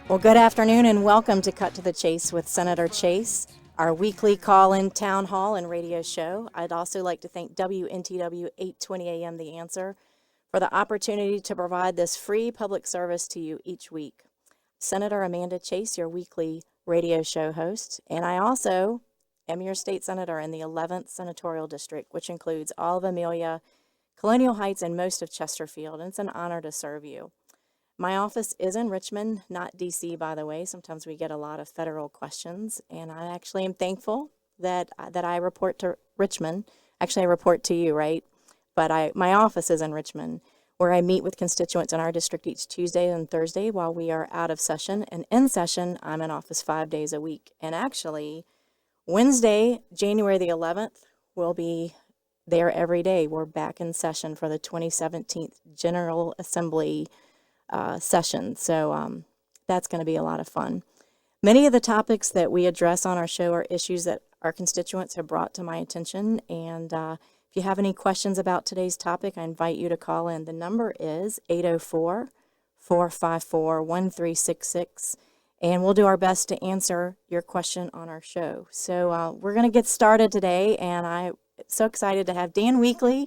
Well, good afternoon and welcome to Cut to the Chase with Senator Chase, our weekly call-in town hall and radio show. I'd also like to thank WNTW 820 AM The Answer for the opportunity to provide this free public service to you each week. Senator Amanda Chase, your weekly radio show host, and I also am your state senator in the 11th Senatorial District, which includes all of Amelia, Colonial Heights, and most of Chesterfield, and it's an honor to serve you. My office is in Richmond, not D.C., by the way. Sometimes we get a lot of federal questions, and I actually am thankful that I report to Richmond. Actually, I report to you, right? But my office is in Richmond, where I meet with constituents in our district each Tuesday and Thursday while we are out of session. And in session, I'm in office 5 days a week. And actually, Wednesday, January the 11th, we'll be there every day. We're back in session for the 2017 General Assembly session. So that's going to be a lot of fun. Many of the topics that we address on our show are issues that our constituents have brought to my attention. And if you have any questions about today's topic, I invite you to call in. The number is 804-454-1366. And we'll do our best to answer your question on our show. So we're going to get started today. And I'm so excited to have Dan Weekley,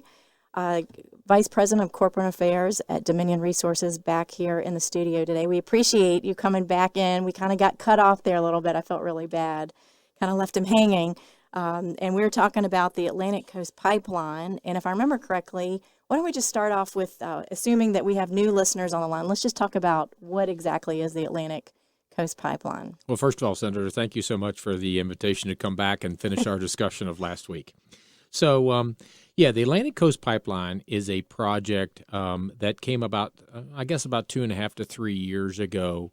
Vice President of Corporate Affairs at Dominion Resources, back here in the studio today. We appreciate you coming back in. We kind of got cut off there a little bit. I felt really bad. Kind of left him hanging. And we were talking about the Atlantic Coast Pipeline. And if I remember correctly, why don't we just start off with, assuming that we have new listeners on the line, let's just talk about what exactly is the Atlantic Coast Pipeline. Well, first of all, Senator, thank you so much for the invitation to come back and finish our discussion of last week. So, the Atlantic Coast Pipeline is a project that came about, about 2.5 to 3 years ago.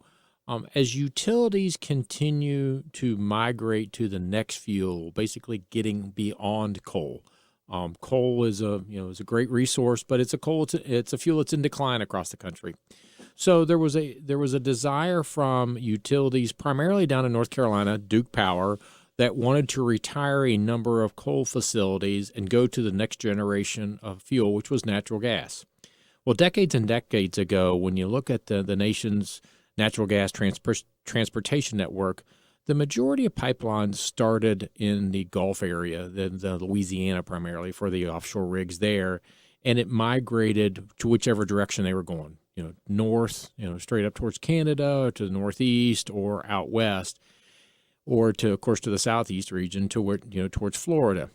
As utilities continue to migrate to the next fuel, basically getting beyond coal. Coal is a great resource, but it's a fuel that's in decline across the country. So there was a desire from utilities, primarily down in North Carolina, Duke Power, that wanted to retire a number of coal facilities and go to the next generation of fuel, which was natural gas. Well, decades and decades ago, when you look at the nation's natural gas transportation network, the majority of pipelines started in the Gulf area, the Louisiana primarily, for the offshore rigs there, and it migrated to whichever direction they were going, north, straight up towards Canada, or to the northeast, or out west, or to the southeast region, towards Florida.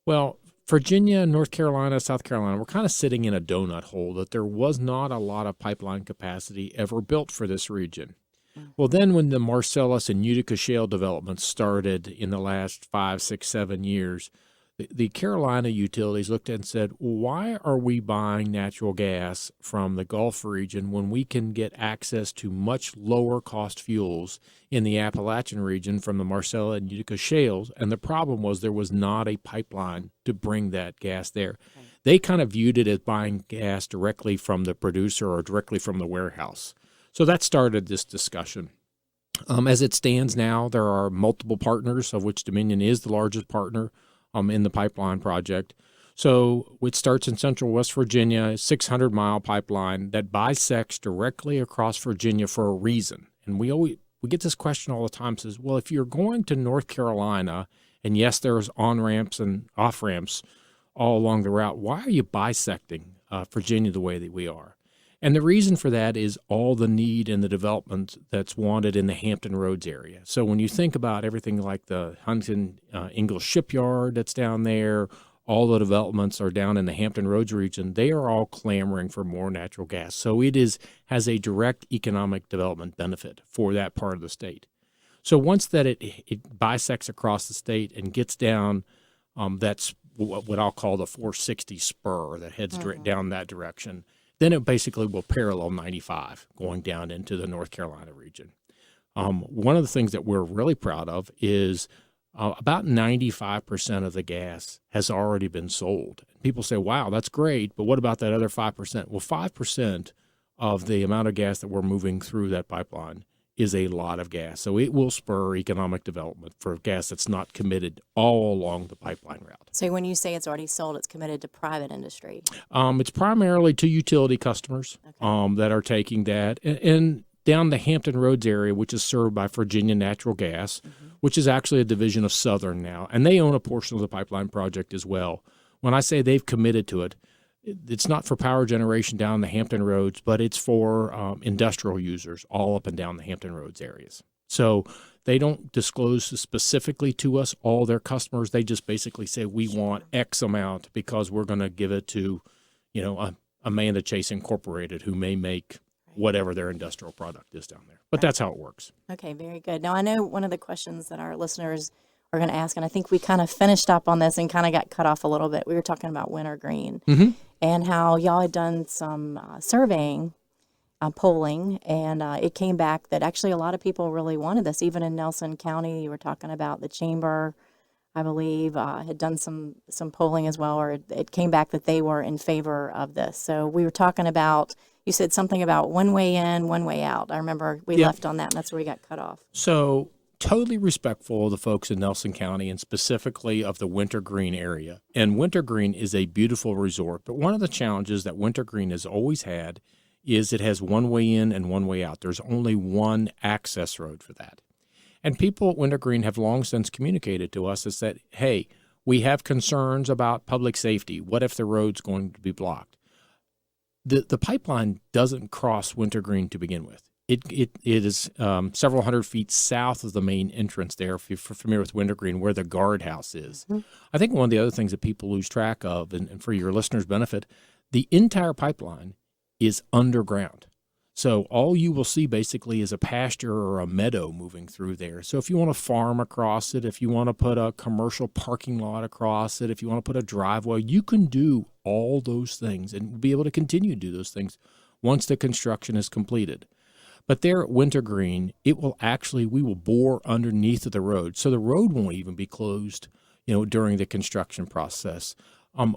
Well, Virginia, North Carolina, South Carolina, we're kind of sitting in a donut hole that there was not a lot of pipeline capacity ever built for this region. Well, then when the Marcellus and Utica shale development started in the last 5, 6, 7 years, the Carolina utilities looked at and said, why are we buying natural gas from the Gulf region when we can get access to much lower cost fuels in the Appalachian region from the Marcellus and Utica shales? And the problem was there was not a pipeline to bring that gas there. Right. They kind of viewed it as buying gas directly from the producer or directly from the warehouse. So that started this discussion. As it stands now, there are multiple partners, of which Dominion is the largest partner in the pipeline project. So it starts in central West Virginia, a 600-mile pipeline that bisects directly across Virginia for a reason. And we get this question all the time, says, well, if you're going to North Carolina, and yes, there's on-ramps and off-ramps all along the route, why are you bisecting Virginia the way that we are? And the reason for that is all the need and the development that's wanted in the Hampton Roads area. So when you think about everything like the Huntington Ingalls shipyard that's down there, all the developments are down in the Hampton Roads region, they are all clamoring for more natural gas. So it has a direct economic development benefit for that part of the state. So once that it bisects across the state and gets down, that's what I'll call the 460 spur that heads down that direction, then it basically will parallel 95 going down into the North Carolina region. One of the things that we're really proud of is about 95% of the gas has already been sold. People say, wow, that's great, but what about that other 5%? Well, 5% of the amount of gas that we're moving through that pipeline is a lot of gas. So it will spur economic development for gas that's not committed all along the pipeline route. So when you say it's already sold, it's committed to private industry? It's primarily to utility customers that are taking that. And down the Hampton Roads area, which is served by Virginia Natural Gas, which is actually a division of Southern now, and they own a portion of the pipeline project as well. When I say they've committed to it, it's not for power generation down the Hampton Roads, but it's for industrial users all up and down the Hampton Roads areas. So they don't disclose specifically to us all their customers. They just basically say, we want X amount because we're going to give it to, Amanda Chase Incorporated, who may make whatever their industrial product is down there. But that's how it works. Okay, very good. Now, I know one of the questions that our listeners are going to ask, and I think we kind of finished up on this and kind of got cut off a little bit. We were talking about Wintergreen and how y'all had done some surveying, polling, and it came back that actually a lot of people really wanted this. Even in Nelson County, you were talking about the chamber, I believe, had done some polling as well, or it came back that they were in favor of this. So we were talking about, you said something about one way in, one way out. I remember we left on that, and that's where we got cut off. So totally respectful of the folks in Nelson County and specifically of the Wintergreen area. And Wintergreen is a beautiful resort, but one of the challenges that Wintergreen has always had is it has one way in and one way out. There's only one access road for that. And people at Wintergreen have long since communicated to us is that, hey, we have concerns about public safety. What if the road's going to be blocked? The pipeline doesn't cross Wintergreen to begin with. It is several hundred feet south of the main entrance there, if you're familiar with Wintergreen, where the guardhouse is. I think one of the other things that people lose track of, and for your listeners' benefit, the entire pipeline is underground. So all you will see basically is a pasture or a meadow moving through there. So if you want to farm across it, if you want to put a commercial parking lot across it, if you want to put a driveway, you can do all those things and be able to continue to do those things once the construction is completed. But there at Wintergreen, we will bore underneath of the road. So the road won't even be closed, during the construction process.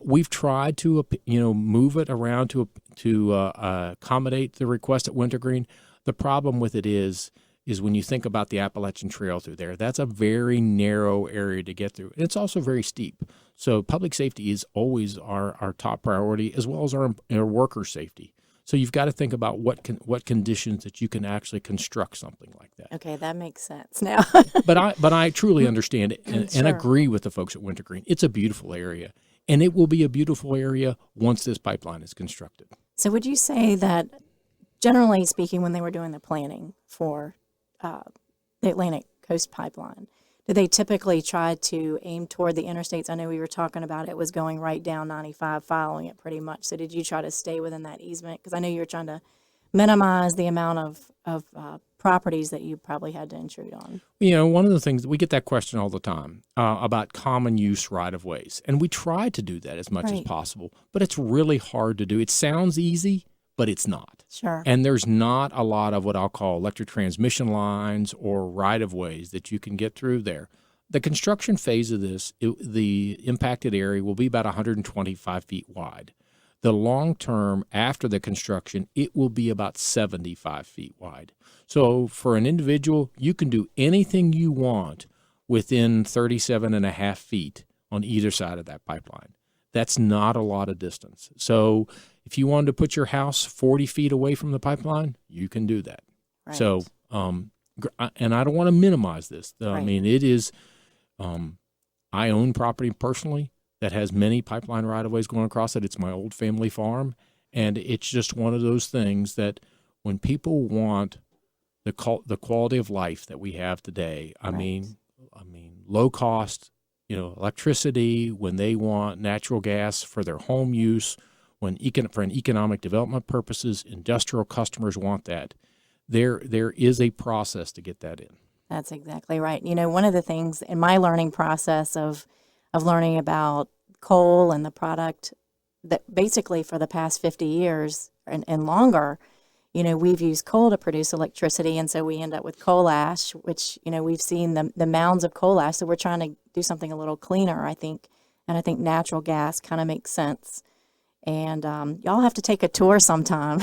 We've tried to, move it around to accommodate the request at Wintergreen. The problem with it is when you think about the Appalachian Trail through there, that's a very narrow area to get through. It's also very steep. So public safety is always our top priority, as well as our worker safety. So you've got to think about what conditions that you can actually construct something like that. Okay, that makes sense now. But I truly understand it and agree with the folks at Wintergreen. It's a beautiful area. And it will be a beautiful area once this pipeline is constructed. So would you say that, generally speaking, when they were doing the planning for the Atlantic Coast Pipeline, did they typically try to aim toward the interstates? I know we were talking about it was going right down 95, following it pretty much. So did you try to stay within that easement? Because I know you were trying to minimize the amount of properties that you probably had to intrude on. One of the things, we get that question all the time about common use right-of-ways. And we try to do that as much as possible, but it's really hard to do. It sounds easy, but it's not. Sure. And there's not a lot of what I'll call electric transmission lines or right-of-ways that you can get through there. The construction phase of this, the impacted area will be about 125 feet wide. The long term, after the construction, it will be about 75 feet wide. So for an individual, you can do anything you want within 37 and a half feet on either side of that pipeline. That's not a lot of distance. So if you wanted to put your house 40 feet away from the pipeline, you can do that. Right. So, and I don't want to minimize this. I mean, it is, I own property personally that has many pipeline right-of-ways going across it. It's my old family farm, and it's just one of those things that when people want the quality of life that we have today, I mean, low cost, electricity, when they want natural gas for their home use, for economic development purposes, industrial customers want that. There is a process to get that in. That's exactly right. One of the things in my learning process of learning about coal and the product that basically for the past 50 years and longer, we've used coal to produce electricity. And so we end up with coal ash, which, we've seen the mounds of coal ash. So we're trying to do something a little cleaner, I think. And I think natural gas kind of makes sense. And y'all have to take a tour sometime.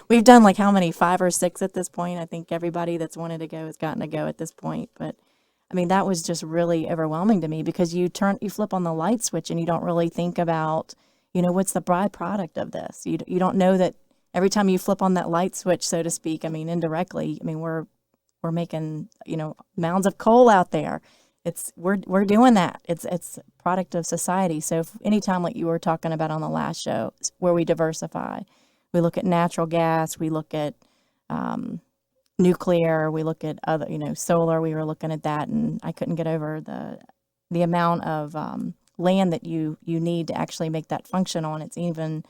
We've done how many, 5 or 6 at this point. I think everybody that's wanted to go has gotten to go at this point. But I mean, that was just really overwhelming to me because you flip on the light switch and you don't really think about, what's the byproduct of this. You don't know that every time you flip on that light switch, so to speak, I mean, indirectly, I mean, we're making, mounds of coal out there. We're doing that. It's a product of society. So if anytime, like you were talking about on the last show, where we diversify, we look at natural gas, we look at nuclear, we look at other, solar. We were looking at that, and I couldn't get over the amount of land that you need to actually make that function on. It's even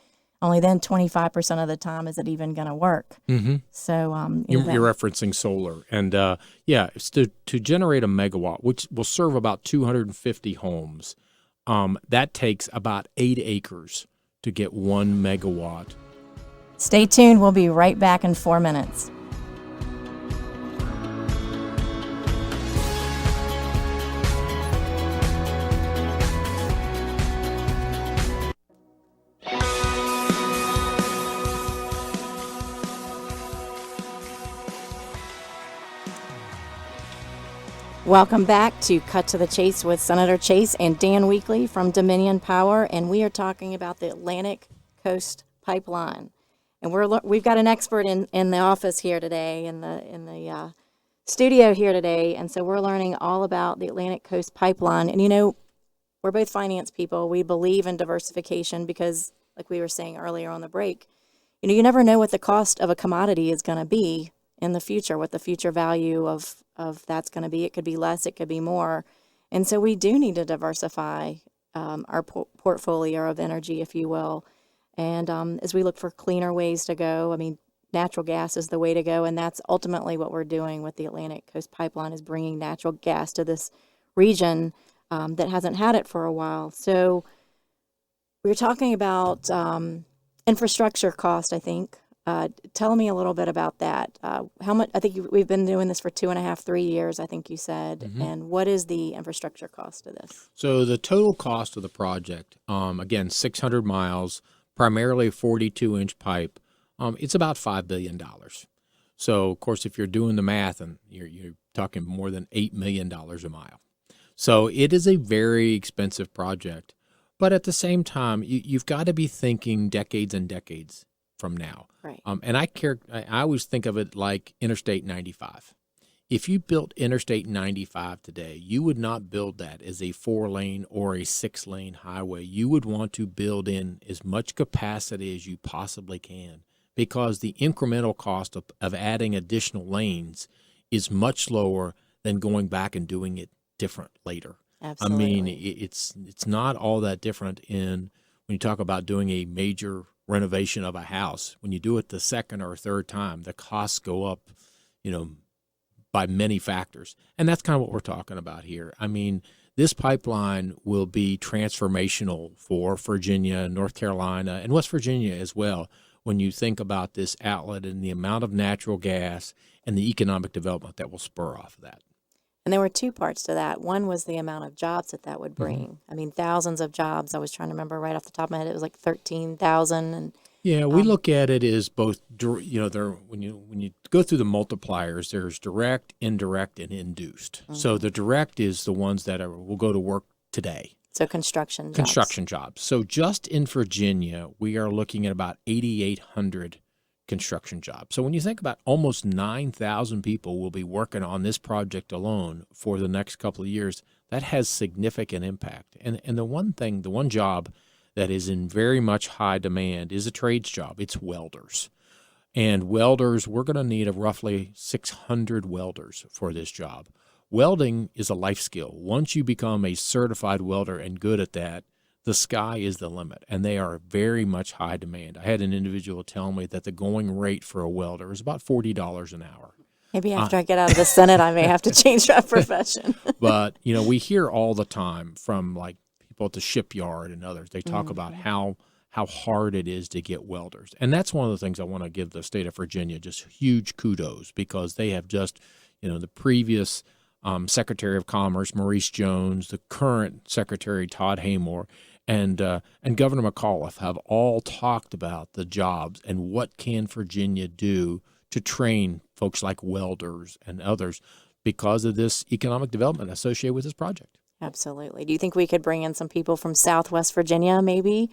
only then 25% of the time is it even going to work. Mm-hmm. So you're referencing solar, and it's to generate a megawatt, which will serve about 250 homes. That takes about 8 acres to get 1 megawatt. Stay tuned. We'll be right back in 4 minutes. Welcome back to Cut to the Chase with Senator Chase and Dan Weekley from Dominion Power, and we are talking about the Atlantic Coast Pipeline. And we've got an expert in the office here today, in the studio here today, and so we're learning all about the Atlantic Coast Pipeline. And we're both finance people. We believe in diversification because, like we were saying earlier on the break, you never know what the cost of a commodity is going to be in the future, what the future value of that's going to be. It could be less, it could be more. And so we do need to diversify our portfolio of energy, if you will. And as we look for cleaner ways to go, I mean, natural gas is the way to go. And that's ultimately what we're doing with the Atlantic Coast Pipeline, is bringing natural gas to this region that hasn't had it for a while. So we're talking about infrastructure cost, I think. Tell me a little bit about that. How much? I think we've been doing this for 2.5, 3 years, I think you said. Mm-hmm. And what is the infrastructure cost of this? So the total cost of the project, again, 600 miles, primarily 42-inch pipe, it's about $5 billion. So, of course, if you're doing the math, and you're talking more than $8 million a mile. So it is a very expensive project. But at the same time, you've got to be thinking decades and decades from now. Right. And I always think of it like Interstate 95. If you built Interstate 95 today, you would not build that as a 4-lane or a 6-lane highway. You would want to build in as much capacity as you possibly can, because the incremental cost of adding additional lanes is much lower than going back and doing it different later. Absolutely. I mean, it's not all that different when you talk about doing a major renovation of a house. When you do it the second or third time, the costs go up, by many factors. And that's kind of what we're talking about here. I mean, this pipeline will be transformational for Virginia, North Carolina, and West Virginia as well, when you think about this outlet and the amount of natural gas and the economic development that will spur off of that. And there were 2 parts to that. One was the amount of jobs that would bring. Mm-hmm. I mean, thousands of jobs. I was trying to remember right off the top of my head. It was like 13,000. And yeah, we look at it as both. When you go through the multipliers, there's direct, indirect, and induced. Mm-hmm. So the direct is the ones that will go to work today. So construction jobs. So just in Virginia, we are looking at about 8,800 construction jobs. So when you think about almost 9,000 people will be working on this project alone for the next couple of years, that has significant impact. And the one job that is in very much high demand is a trades job. It's welders. And welders, we're going to need roughly 600 welders for this job. Welding is a life skill. Once you become a certified welder and good at that, the sky is the limit, and they are very much high demand. I had an individual tell me that the going rate for a welder is about $40 an hour. Maybe after I get out of the Senate, I may have to change that profession. But, we hear all the time from like people at the shipyard and others. They talk about how hard it is to get welders. And that's one of the things I want to give the state of Virginia just huge kudos, because they have just, the previous Secretary of Commerce, Maurice Jones, the current Secretary, Todd Haymore, and Governor McAuliffe have all talked about the jobs and what can Virginia do to train folks like welders and others because of this economic development associated with this project. Absolutely. Do you think we could bring in some people from Southwest Virginia maybe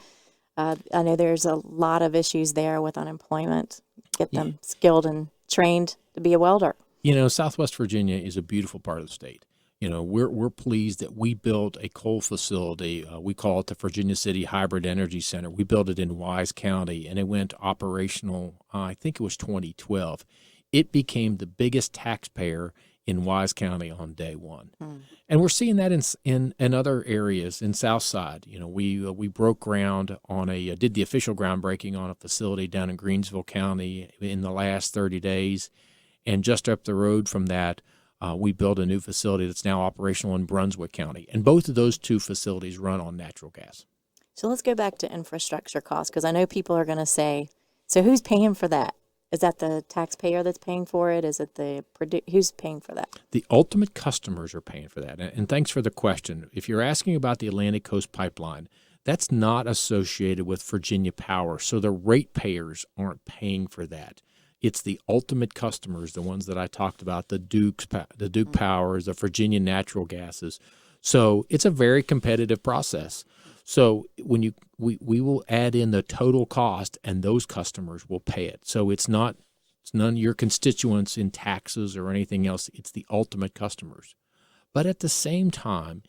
I know there's a lot of issues there with unemployment. Get them skilled and trained to be a welder. Southwest Virginia is a beautiful part of the state. We're pleased that we built a coal facility. We call it the Virginia City Hybrid Energy Center. We built it in Wise County, and it went operational, I think it was 2012. It became the biggest taxpayer in Wise County on day one. And we're seeing that in other areas in Southside. We broke ground on did the official groundbreaking on a facility down in Greensville County in the last 30 days. And just up the road from that, we built a new facility that's now operational in Brunswick County. And both of those two facilities run on natural gas. So let's go back to infrastructure costs, because I know people are going to say, so who's paying for that? Is that the taxpayer that's paying for it? Is it who's paying for that? The ultimate customers are paying for that. And thanks for the question. If you're asking about the Atlantic Coast Pipeline, that's not associated with Virginia Power. So the ratepayers aren't paying for that. It's the ultimate customers, the ones that I talked about, the Duke Powers, the Virginia Natural Gases. So it's a very competitive process. So when we will add in the total cost, and those customers will pay it. So it's none of your constituents in taxes or anything else. It's the ultimate customers. But at the same time,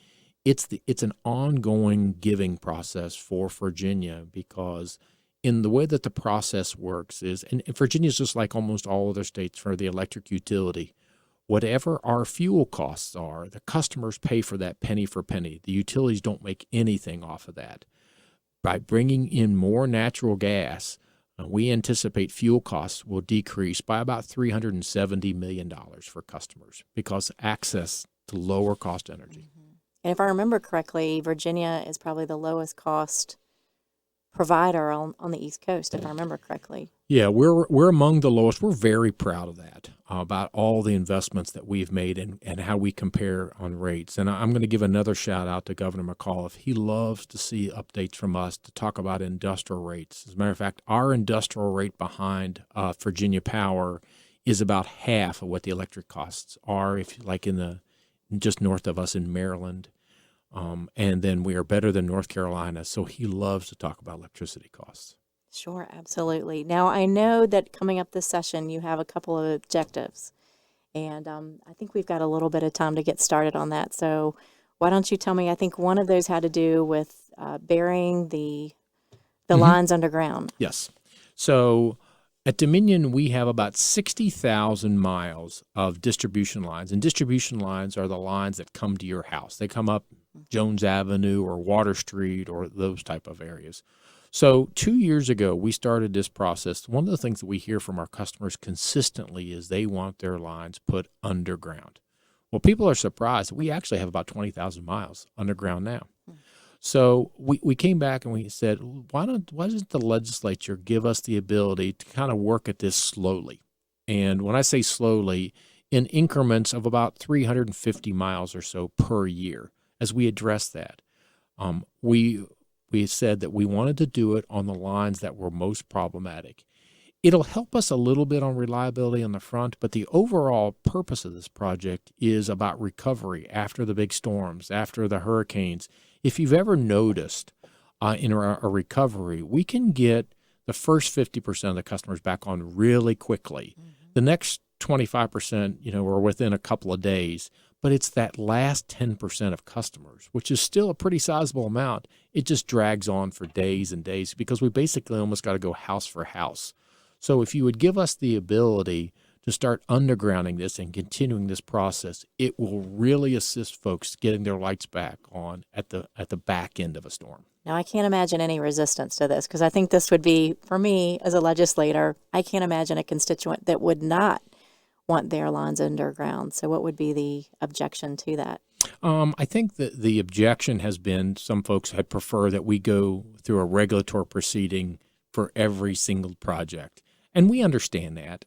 it's an ongoing giving process for Virginia, because in the way that the process works is, and Virginia is just like almost all other states for the electric utility. Whatever our fuel costs are, the customers pay for that penny for penny. The utilities don't make anything off of that. By bringing in more natural gas, we anticipate fuel costs will decrease by about $370 million for customers, because access to lower cost energy. And if I remember correctly, Virginia is probably the lowest cost provider on the East Coast, if I remember correctly. Yeah, we're among the lowest. We're very proud of that, about all the investments that we've made and how we compare on rates. And I'm going to give another shout out to Governor McAuliffe. He loves to see updates from us to talk about industrial rates. As a matter of fact, our industrial rate behind Virginia Power is about half of what the electric costs are, if like just north of us in Maryland. And then we are better than North Carolina. So he loves to talk about electricity costs. Sure, absolutely. Now, I know that coming up this session, you have a couple of objectives, and I think we've got a little bit of time to get started on that. So why don't you tell me, I think one of those had to do with burying the lines underground. Yes. So at Dominion, we have about 60,000 miles of distribution lines, and distribution lines are the lines that come to your house. They come up Jones Avenue or Water Street or those type of areas. So 2 years ago, we started this process. One of the things that we hear from our customers consistently is they want their lines put underground. Well, people are surprised that we actually have about 20,000 miles underground now. So we came back and we said, why doesn't the legislature give us the ability to kind of work at this slowly? And when I say slowly, in increments of about 350 miles or so per year, as we address that. We said that we wanted to do it on the lines that were most problematic. It'll help us a little bit on reliability on the front, but the overall purpose of this project is about recovery after the big storms, after the hurricanes. If you've ever noticed in a recovery, we can get the first 50% of the customers back on really quickly. The next 25%, are within a couple of days. But it's that last 10% of customers, which is still a pretty sizable amount. It just drags on for days and days because we basically almost got to go house for house. So if you would give us the ability to start undergrounding this and continuing this process, it will really assist folks getting their lights back on at the back end of a storm. Now, I can't imagine any resistance to this, because I think this would be, for me as a legislator, I can't imagine a constituent that would not want their lines underground. So what would be the objection to that? I think that the objection has been some folks had prefer that we go through a regulatory proceeding for every single project. And we understand that.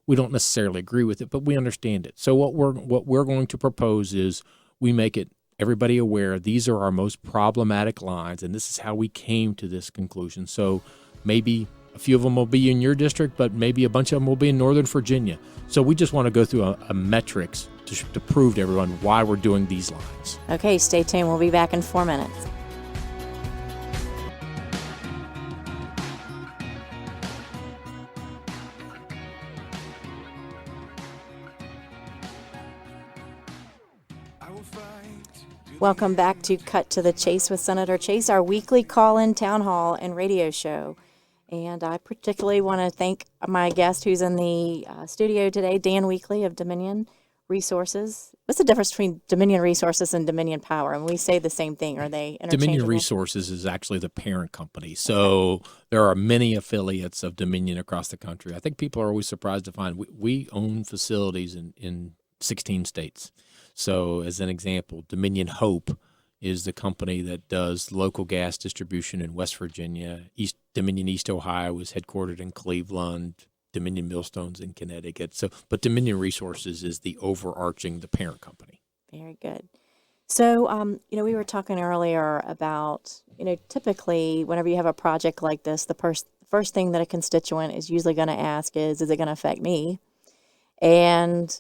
We don't necessarily agree with it, but we understand it. So what we're going to propose is we make it everybody aware these are our most problematic lines, and this is how we came to this conclusion. So maybe a few of them will be in your district, but maybe a bunch of them will be in Northern Virginia. So we just want to go through a metrics to prove to everyone why we're doing these lines. Okay, stay tuned. We'll be back in 4 minutes. Welcome back to Cut to the Chase with Senator Chase, our weekly call-in town hall and radio show. And I particularly want to thank my guest who's in the studio today, Dan Weekley of Dominion Resources. What's the difference between Dominion Resources and Dominion Power? And we say the same thing. Are they interchangeable? Dominion Resources is actually the parent company. So there are many affiliates of Dominion across the country. I think people are always surprised to find we own facilities in 16 states. So as an example, Dominion Hope is the company that does local gas distribution in West Virginia. Dominion East Ohio is headquartered in Cleveland. Dominion Millstones in Connecticut. But Dominion Resources is the parent company. Very good. So, we were talking earlier about, typically whenever you have a project like this, the first thing that a constituent is usually going to ask is it going to affect me? And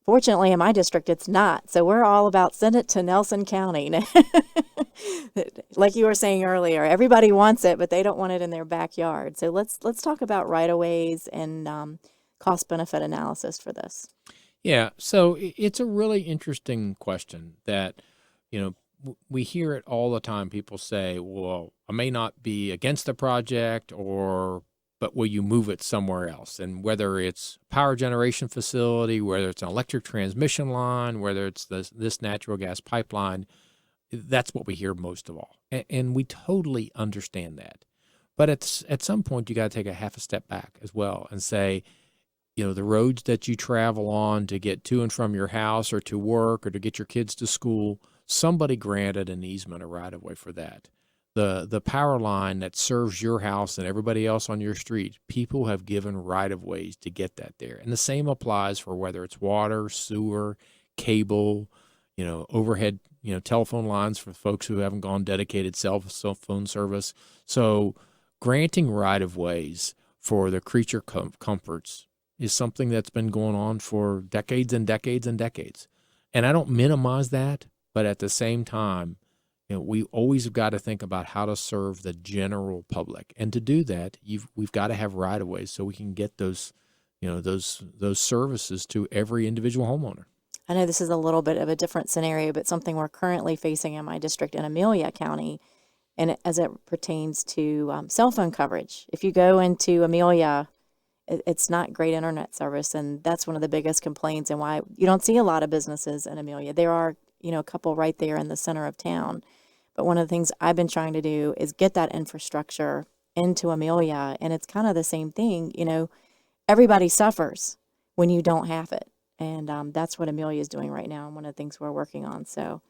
fortunately, in my district, it's not. So we're all about send it to Nelson County. Like you were saying earlier, everybody wants it, but they don't want it in their backyard. So let's talk about right-of-ways and cost-benefit analysis for this. Yeah, so it's a really interesting question that, we hear it all the time. People say, well, I may not be against the project, but will you move it somewhere else? And whether it's power generation facility, whether it's an electric transmission line, whether it's this natural gas pipeline, that's what we hear most of all. And we totally understand that. But at some point, you got to take a half a step back as well and say, the roads that you travel on to get to and from your house or to work or to get your kids to school, somebody granted an easement or right-of-way for that. The power line that serves your house and everybody else on your street, people have given right-of-ways to get that there. And the same applies for whether it's water, sewer, cable, overhead, telephone lines for folks who haven't gone dedicated cell phone service. So granting right-of-ways for the creature comforts is something that's been going on for decades and decades and decades. And I don't minimize that, but at the same time, we always have got to think about how to serve the general public. And to do that, we've got to have right-of-ways so we can get those services to every individual homeowner. I know this is a little bit of a different scenario, but something we're currently facing in my district in Amelia County, and as it pertains to cell phone coverage. If you go into Amelia, it's not great internet service, and that's one of the biggest complaints and why you don't see a lot of businesses in Amelia. There are, a couple right there in the center of town. But one of the things I've been trying to do is get that infrastructure into Amelia, and it's kind of the same thing. Everybody suffers when you don't have it. And that's what Amelia is doing right now and one of the things we're working on. So,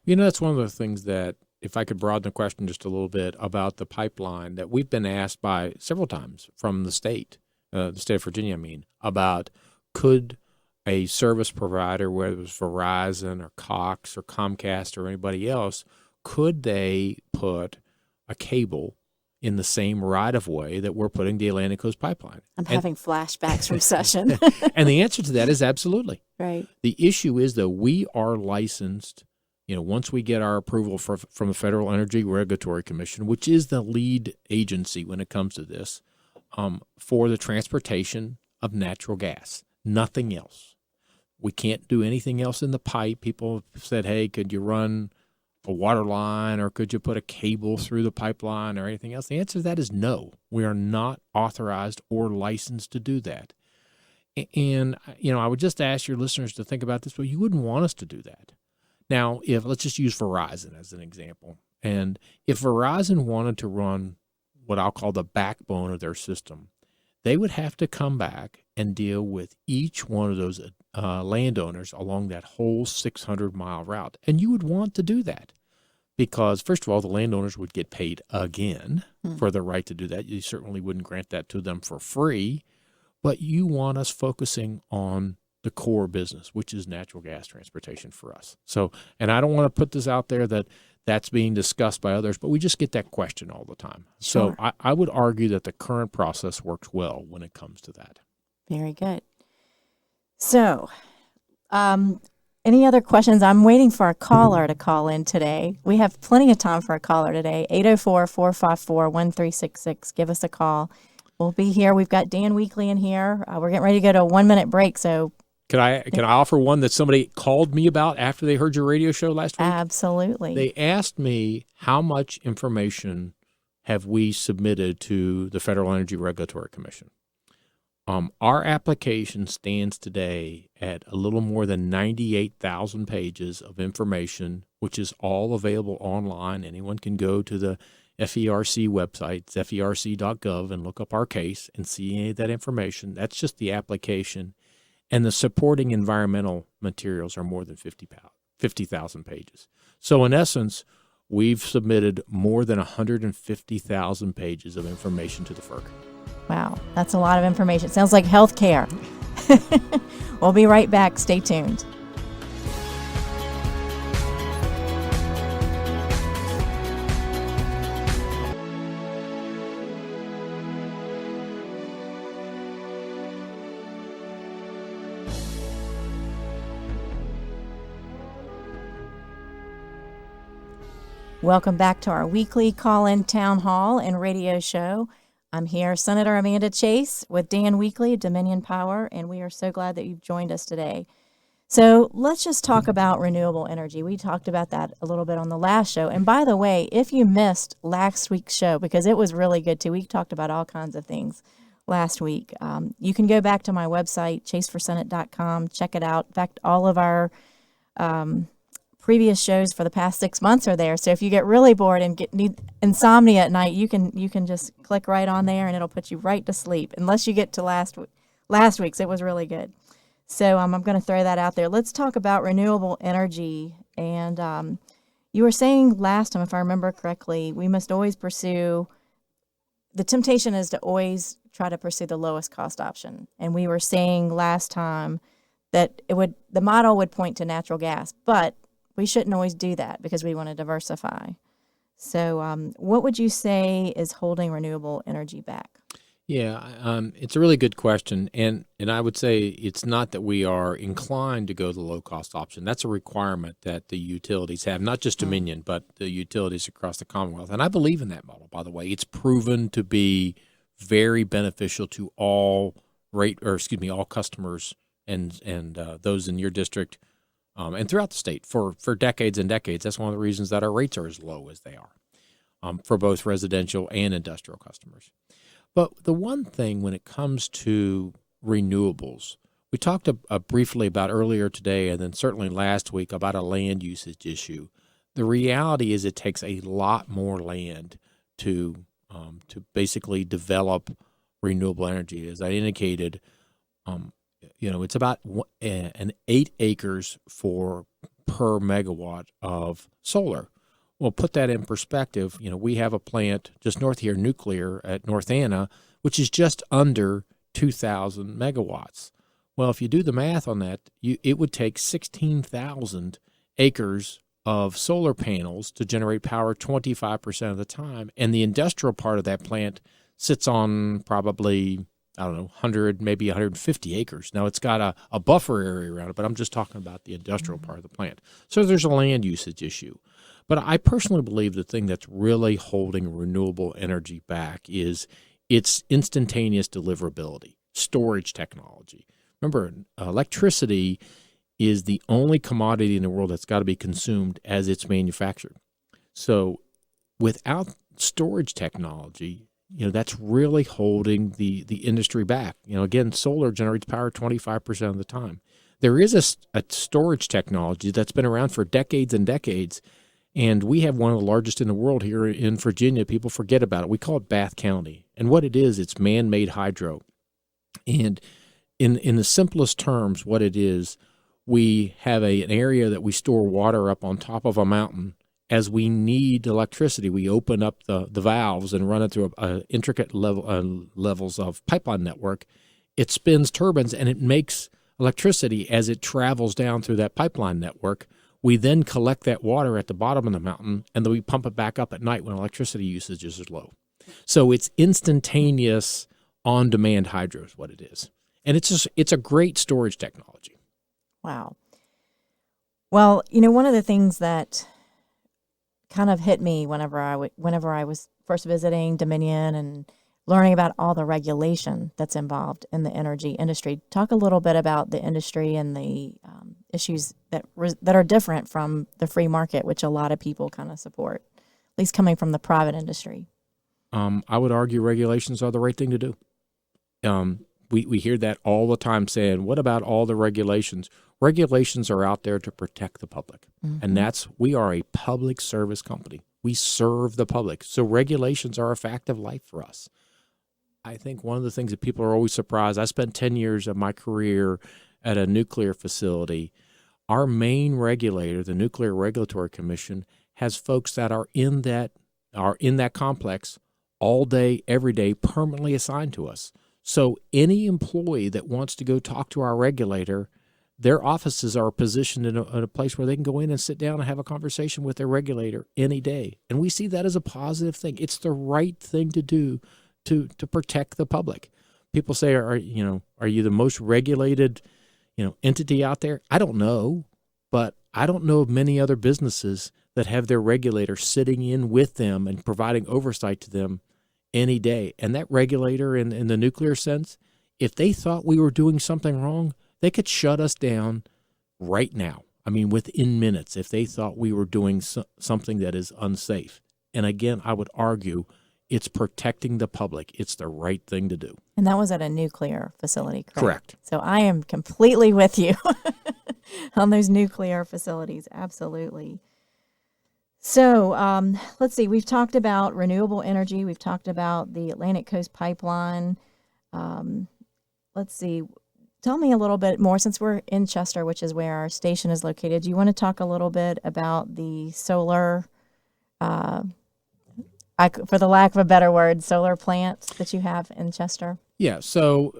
that's one of the things that, if I could broaden the question just a little bit about the pipeline, that we've been asked by several times from the state of Virginia, about could a service provider, whether it was Verizon or Cox or Comcast or anybody else, could they put a cable in the same right-of-way that we're putting the Atlantic Coast Pipeline? I'm having flashbacks from session. And the answer to that is absolutely. Right. The issue is, though, we are licensed, once we get our approval from the Federal Energy Regulatory Commission, which is the lead agency when it comes to this, for the transportation of natural gas, nothing else. We can't do anything else in the pipe. People have said, hey, could you run a water line or could you put a cable through the pipeline or anything else? The answer to that is no. We are not authorized or licensed to do that. And, I would just ask your listeners to think about this, but you wouldn't want us to do that. Now, let's just use Verizon as an example. And if Verizon wanted to run what I'll call the backbone of their system, they would have to come back and deal with each one of those landowners along that whole 600-mile route. And you would want to do that because, first of all, the landowners would get paid again for the right to do that. You certainly wouldn't grant that to them for free, but you want us focusing on the core business, which is natural gas transportation for us. So, and I don't want to put this out there that's being discussed by others, but we just get that question all the time. Sure. So I would argue that the current process works well when it comes to that. Very good. So, any other questions? I'm waiting for a caller to call in today. We have plenty of time for a caller today. 804-454-1366. Give us a call. We'll be here. We've got Dan Weekley in here. We're getting ready to go to a 1-minute break, so Can I offer one that somebody called me about after they heard your radio show last week? Absolutely. They asked me how much information have we submitted to the Federal Energy Regulatory Commission. Our application stands today at a little more than 98,000 pages of information, which is all available online. Anyone can go to the FERC website, ferc.gov, and look up our case and see any of that information. That's just the application. And the supporting environmental materials are more than 50,000 pages. So in essence, we've submitted more than 150,000 pages of information to the FERC. Wow, that's a lot of information. Sounds like healthcare. We'll be right back. Stay tuned. Welcome back to our weekly call-in town hall and radio show. I'm here, Senator Amanda Chase, with Dan Weekley, Dominion Power, and we are so glad that you've joined us today. So let's just talk about renewable energy. We talked about that a little bit on the last show. And by the way, if you missed last week's show, because it was really good too, we talked about all kinds of things last week. You can go back to my website, chaseforsenate.com, check it out. In fact, all of our previous shows for the past 6 months are there. So if you get really bored and need insomnia at night, you can just click right on there and it'll put you right to sleep. Unless you get to last week's, it was really good. So I'm going to throw that out there. Let's talk about renewable energy. And you were saying last time, if I remember correctly, we must always pursue. The temptation is to always try to pursue the lowest cost option. And we were saying last time that the model would point to natural gas, but we shouldn't always do that because we want to diversify. So what would you say is holding renewable energy back? Yeah, it's a really good question. And I would say it's not that we are inclined to go the low-cost option. That's a requirement that the utilities have, not just Dominion, but the utilities across the Commonwealth. And I believe in that model, by the way. It's proven to be very beneficial to all customers and those in your district and throughout the state for decades and decades. That's one of the reasons that our rates are as low as they are for both residential and industrial customers. But the one thing when it comes to renewables, we talked briefly about earlier today and then certainly last week about a land usage issue. The reality is it takes a lot more land to basically develop renewable energy. As I indicated, it's about 8 acres per megawatt of solar. Well, put that in perspective. We have a plant just north here, nuclear at North Anna, which is just under 2,000 megawatts. Well, if you do the math on that, it would take 16,000 acres of solar panels to generate power 25% of the time. And the industrial part of that plant sits on probably, 100, maybe 150 acres. Now, it's got a buffer area around it, but I'm just talking about the industrial part of the plant. So there's a land usage issue. But I personally believe the thing that's really holding renewable energy back is its instantaneous deliverability, storage technology. Remember, electricity is the only commodity in the world that's got to be consumed as it's manufactured. So without storage technology, that's really holding the industry back. Again, solar generates power 25% of the time. There is a storage technology that's been around for decades and decades, and we have one of the largest in the world here in Virginia. People forget about it. We call it Bath County. And what it is, it's man-made hydro. And in the simplest terms, what it is, we have an area that we store water up on top of a mountain. As we need electricity, we open up the valves and run it through intricate levels of pipeline network. It spins turbines, and it makes electricity as it travels down through that pipeline network. We then collect that water at the bottom of the mountain, and then we pump it back up at night when electricity usage is low. So it's instantaneous, on-demand hydro is what it is. And it's a great storage technology. Wow. Well, one of the things that kind of hit me whenever I was first visiting Dominion and learning about all the regulation that's involved in the energy industry. Talk a little bit about the industry and the issues that are different from the free market, which a lot of people kind of support, at least coming from the private industry. I would argue regulations are the right thing to do. We hear that all the time saying, what about all the regulations? Regulations are out there to protect the public. And we are a public service company. We serve the public. So regulations are a fact of life for us. I think one of the things that people are always surprised, I spent 10 years of my career at a nuclear facility. Our main regulator, the Nuclear Regulatory Commission, has folks that are in that complex all day, every day, permanently assigned to us. So any employee that wants to go talk to our regulator, their offices are positioned in a place where they can go in and sit down and have a conversation with their regulator any day. And we see that as a positive thing. It's the right thing to do to protect the public. People say, are you the most regulated, entity out there? I don't know, but I don't know of many other businesses that have their regulator sitting in with them and providing oversight to them any day. And that regulator in the nuclear sense, if they thought we were doing something wrong, they could shut us down right now. I mean, within minutes, if they thought we were doing something that is unsafe. And again, I would argue it's protecting the public. It's the right thing to do. And that was at a nuclear facility, correct? Correct. So I am completely with you on those nuclear facilities. Absolutely. So let's see. We've talked about renewable energy. We've talked about the Atlantic Coast Pipeline. Let's see. Tell me a little bit more, since we're in Chester, which is where our station is located. Do you want to talk a little bit about the solar, for the lack of a better word, solar plants that you have in Chester? Yeah, so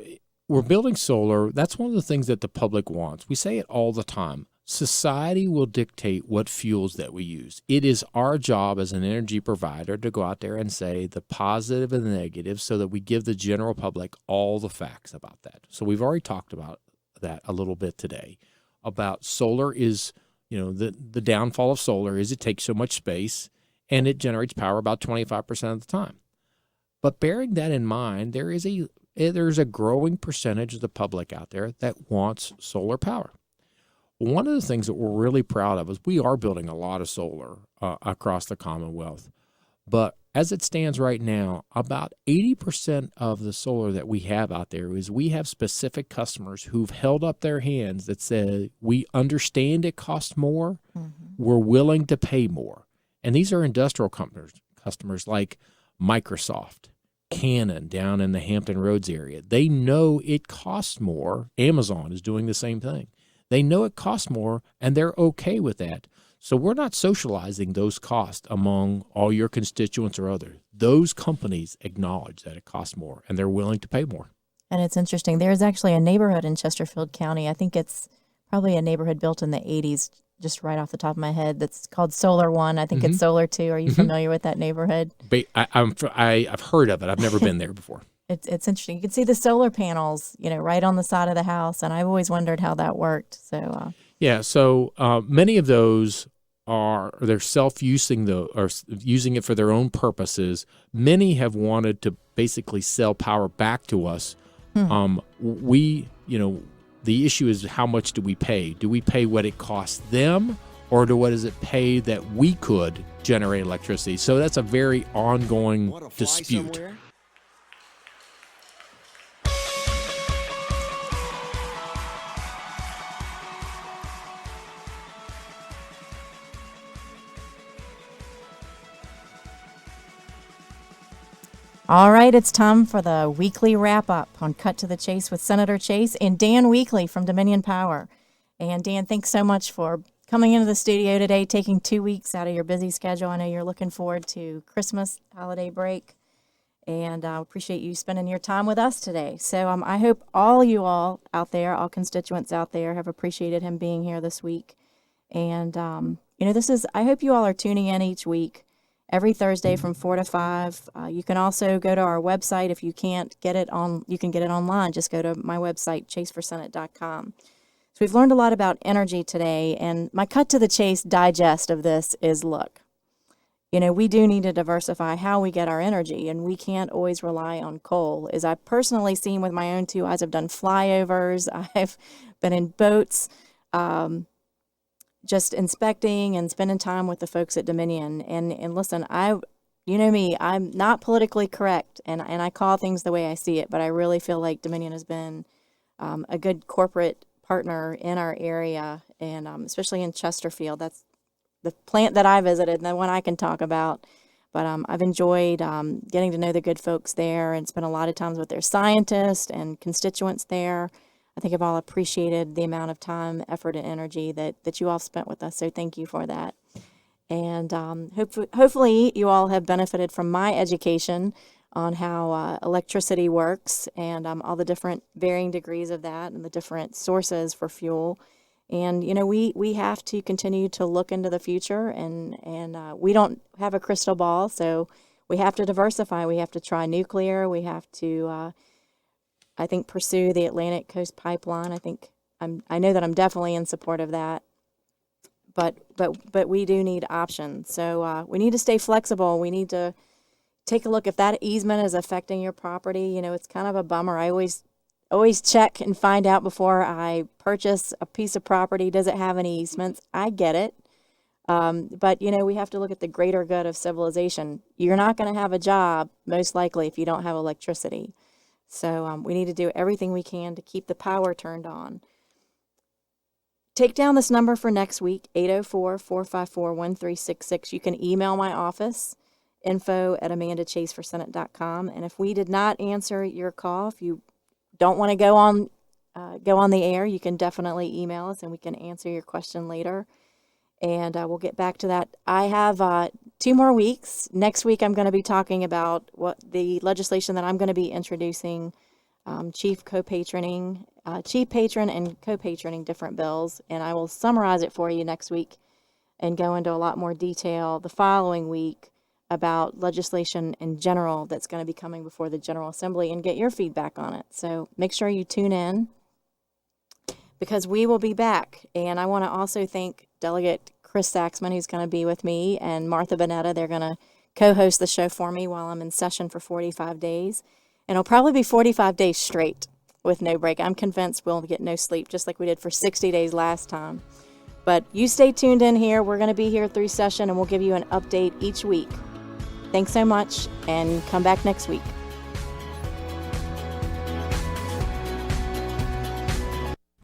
we're building solar. That's one of the things that the public wants. We say it all the time. Society will dictate what fuels that we use. It is our job as an energy provider to go out there and say the positive and the negative so that we give the general public all the facts about that. So we've already talked about that a little bit today, about solar is, the downfall of solar is it takes so much space and it generates power about 25% of the time. But bearing that in mind, there's a growing percentage of the public out there that wants solar power. One of the things that we're really proud of is we are building a lot of solar across the Commonwealth. But as it stands right now, about 80% of the solar that we have out there is we have specific customers who've held up their hands that say, we understand it costs more, we're willing to pay more. And these are industrial customers like Microsoft, Canon down in the Hampton Roads area. They know it costs more. Amazon is doing the same thing. They know it costs more, and they're okay with that. So we're not socializing those costs among all your constituents or others. Those companies acknowledge that it costs more, and they're willing to pay more. And it's interesting. There's actually a neighborhood in Chesterfield County. I think it's probably a neighborhood built in the 80s, just right off the top of my head, that's called Solar One. I think it's Solar Two. Are you familiar with that neighborhood? I've heard of it. I've never been there before. It's interesting. You can see the solar panels, right on the side of the house, and I've always wondered how that worked. So many of those they're self-using or using it for their own purposes. Many have wanted to basically sell power back to us. The issue is, how much do we pay? Do we pay what it costs them, or what does it pay that we could generate electricity? So that's a very ongoing dispute. All right, it's time for the weekly wrap-up on Cut to the Chase with Senator Chase and Dan Weekley from Dominion Power. And Dan, thanks so much for coming into the studio today, taking 2 weeks out of your busy schedule. I know you're looking forward to Christmas holiday break, and I appreciate you spending your time with us today. So I hope all out there, all constituents out there, have appreciated him being here this week. And, I hope you all are tuning in each week, every Thursday from 4 to 5. You can also go to our website. If you can't get it you can get it online. Just go to my website, chaseforsenate.com. So we've learned a lot about energy today, and my cut to the chase digest of this is, look, we do need to diversify how we get our energy, and we can't always rely on coal. As I've personally seen with my own 2 eyes, I've done flyovers, I've been in boats, just inspecting and spending time with the folks at Dominion. And listen, you know me, I'm not politically correct, and I call things the way I see it, but I really feel like Dominion has been a good corporate partner in our area, and especially in Chesterfield. That's the plant that I visited and the one I can talk about. But I've enjoyed getting to know the good folks there and spent a lot of times with their scientists and constituents there. I think I've all appreciated the amount of time, effort, and energy that you all spent with us. So thank you for that. And hopefully you all have benefited from my education on how electricity works and all the different varying degrees of that and the different sources for fuel. And, we have to continue to look into the future, and we don't have a crystal ball, so we have to diversify. We have to try nuclear. We have to, I think, pursue the Atlantic Coast Pipeline. I know that I'm definitely in support of that. But we do need options. So we need to stay flexible. We need to take a look if that easement is affecting your property. It's kind of a bummer. I always check and find out before I purchase a piece of property. Does it have any easements? I get it. But we have to look at the greater good of civilization. You're not going to have a job, most likely, if you don't have electricity. So we need to do everything we can to keep the power turned on. Take down this number for next week, 804-454-1366. You can email my office, info@amandachaseforsenate.com. And if we did not answer your call, if you don't want to go on the air, you can definitely email us and we can answer your question later. And we'll get back to that. I have 2 more weeks. Next week, I'm going to be talking about what the legislation that I'm going to be introducing, chief patron and co-patroning different bills, and I will summarize it for you next week and go into a lot more detail the following week about legislation in general that's going to be coming before the General Assembly and get your feedback on it. So make sure you tune in because we will be back. And I want to also thank Delegate Chris Saxman, who's going to be with me, and Martha Bonetta. They're going to co-host the show for me while I'm in session for 45 days. And it'll probably be 45 days straight with no break. I'm convinced we'll get no sleep, just like we did for 60 days last time. But you stay tuned in here. We're going to be here through session, and we'll give you an update each week. Thanks so much, and come back next week.